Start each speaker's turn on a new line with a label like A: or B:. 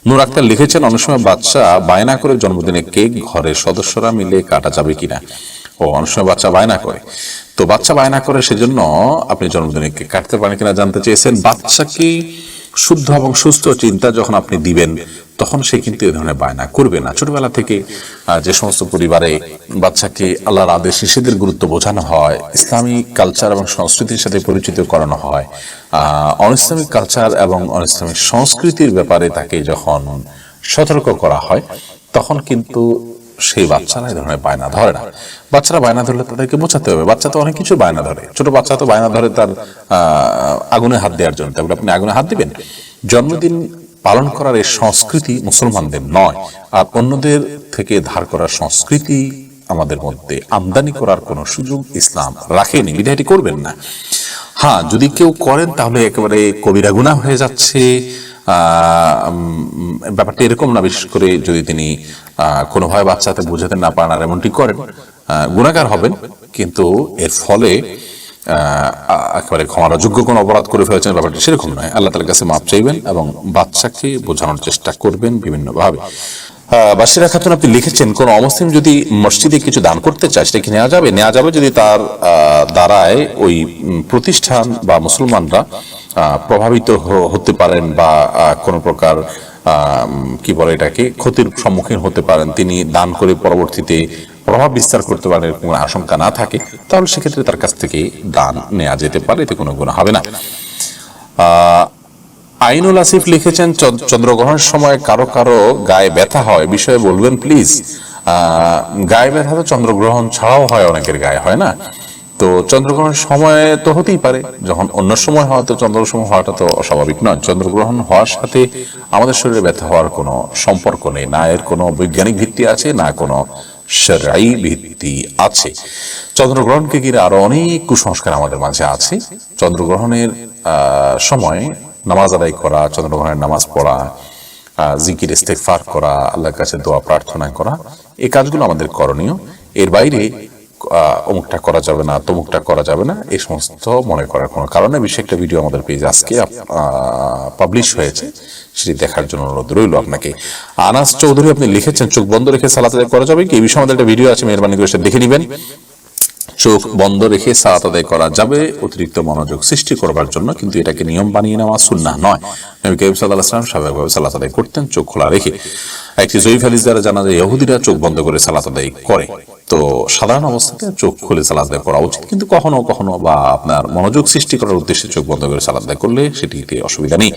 A: নূর আক্তার লিখেছেন, অনেক সময় বাচ্চা বায়না করে জন্মদিনে কেক ঘরের সদস্যরা মিলে কাটা যাবে কিনা। ও, অনেক সময় বাচ্চা বায়না করে, তো বাচ্চা বায়না করে সেজন্য আপনি জন্মদিনে কেক কাটতে পারেন কিনা জানতে চেয়েছেন। বাচ্চাকে শুদ্ধ এবং সুস্থ চিন্তা যখন আপনি দিবেন তখন সে কিন্তু এ ধরনের বায়না করবে না। ছোটবেলা থেকে যে সমস্ত পরিবারে বাচ্চাকে আল্লাহর আদেশ নিষেধের গুরুত্ব বোঝানো হয়, ইসলামিক কালচার এবং সংস্কৃতির সাথে পরিচিত করানো হয়, অনইসলামিক কালচার এবং অনইসলামিক সংস্কৃতির ব্যাপারে তাকে যখন সতর্ক করা হয়, তখন কিন্তু সেই বাচ্চারা এই ধরনের বায়না ধরে না। বাচ্চারা বায়না ধরলে তাদেরকে বোঝাতে হবে। বাচ্চা তো অনেক কিছু বায়না ধরে, ছোট বাচ্চা তো বায়না ধরে তার আগুনে হাত দেওয়ার জন্য, তারপরে আপনি আগুনে হাত দিবেন। জন্মদিন পালন করার এই সংস্কৃতি মুসলমানদের নয়, আর অন্যদের থেকে ধার করার সংস্কৃতি আমাদের মধ্যে আমদানি করার কোনো সুযোগ ইসলাম রাখেনি, বিধায়টি করবেন না। হ্যাঁ, যদি কেউ করেন তাহলে একেবারে কবিরা গুনাহ হয়ে যাচ্ছে। ব্যাপারটা এরকম না, বিশেষ করে যদি তিনি কোনোভাবে বাচ্চাতে বুঝাতে না পারেন আর এমনটি করেন, গুনাহগার হবেন, কিন্তু এর ফলে একেবারে ক্ষমার অযোগ্য কোনো অপরাধ করে ফেলেছেন, ব্যাপারটা সেরকম নয়। আল্লাহ তাআলার কাছে মাপ চাইবেন এবং বাচ্চাকে বোঝানোর চেষ্টা করবেন বিভিন্নভাবে। বাশিরা খাতুন আপনি লিখেছেন, কোন অমুসলিম যদি মসজিদে কিছু দান করতে চায় সেটা কি নেওয়া যাবে? নেওয়া যাবে যদি তার দ্বারায় ওই প্রতিষ্ঠান বা মুসলমানরা প্রভাবিত হতে পারেন বা কোনো প্রকার কি বলে এটাকে ক্ষতির সম্মুখীন হতে পারেন, তিনি দান করে পরবর্তীতে প্রভাব বিস্তার করতে পারেন এরকম আশঙ্কা না থাকে, তাহলে সেক্ষেত্রে তার কাছ থেকে দান নেওয়া যেতে পারে, এতে কোনো গুনাহ হবে না। আইনুল আসিফ লিখেছেন, চন্দ্রগ্রহণের সময় কারো কারো গায়ে ব্যথা হয়, বিষয়ে বলবেন প্লিজ। গায়ে ব্যথা তো চন্দ্রগ্রহণ ছাড়াও হয়, অনেকের গায়ে হয় না, তো চন্দ্রগ্রহণের সময় তো হতেই পারে, যখন অন্য সময় হয় তো চন্দ্রগ্রহণ হওয়াটা তো অস্বাভাবিক নয়। চন্দ্রগ্রহণ হওয়ার সাথে আমাদের শরীরে ব্যথা হওয়ার কোনো সম্পর্ক নেই, না এর কোনো বৈজ্ঞানিক ভিত্তি আছে না কোনো শরঈ ভিত্তি আছে। চন্দ্রগ্রহণকে ঘিরে আরো অনেক কুসংস্কার আমাদের মাঝে আছে। চন্দ্রগ্রহণের সময় নামাজ আদায় করা, চন্দ্রগ্রহণের নামাজ পড়া, জিকির ইস্তেগফার করা, আল্লাহর কাছে দোয়া প্রার্থনা করা, এই কাজগুলো আমাদের করণীয়। এর বাইরে অমুকটা করা যাবে না, তমুকটা করা যাবে না, এই সমস্ত মনে করার কোনো কারণে। বিশেষ একটা ভিডিও আমাদের পেজে আজকে পাবলিশ হয়েছে, সেটি দেখার জন্য অনুরোধ রইল আপনাকে। আনাস চৌধুরী আপনি লিখেছেন, চোখ বন্ধ রেখে সালাত আদায় করা যাবে কি? এই বিষয়ে আমাদের একটা ভিডিও আছে, মেহরবানি করে সেটা দেখে নেবেন। চোখ বন্ধ রেখে সালাত আদায় করা যাবে অতিরিক্ত মনোযোগ সৃষ্টি করবার জন্য, কিন্তু এটাকে নিয়ম বানিয়ে নেওয়া সুন্নাহ নয়। নবী করিম সাল্লাল্লাহু আলাইহি ওয়াসাল্লাম স্বাভাবিকভাবে সালাত আদায় করতেন চোখ খোলা রেখে। একটি জয়ীফ হাদিস দ্বারা জানা যায় ইহুদিরা চোখ বন্ধ করে সালাত আদায় করে, তো সাধারণ অবস্থাতে চোখ খুলে সালাত আদায় করা উচিত, কিন্তু কখনো কখনো বা আপনার মনোযোগ সৃষ্টি করার উদ্দেশ্যে চোখ বন্ধ করে সালাত আদায় করলে সেটিতে অসুবিধা নেই।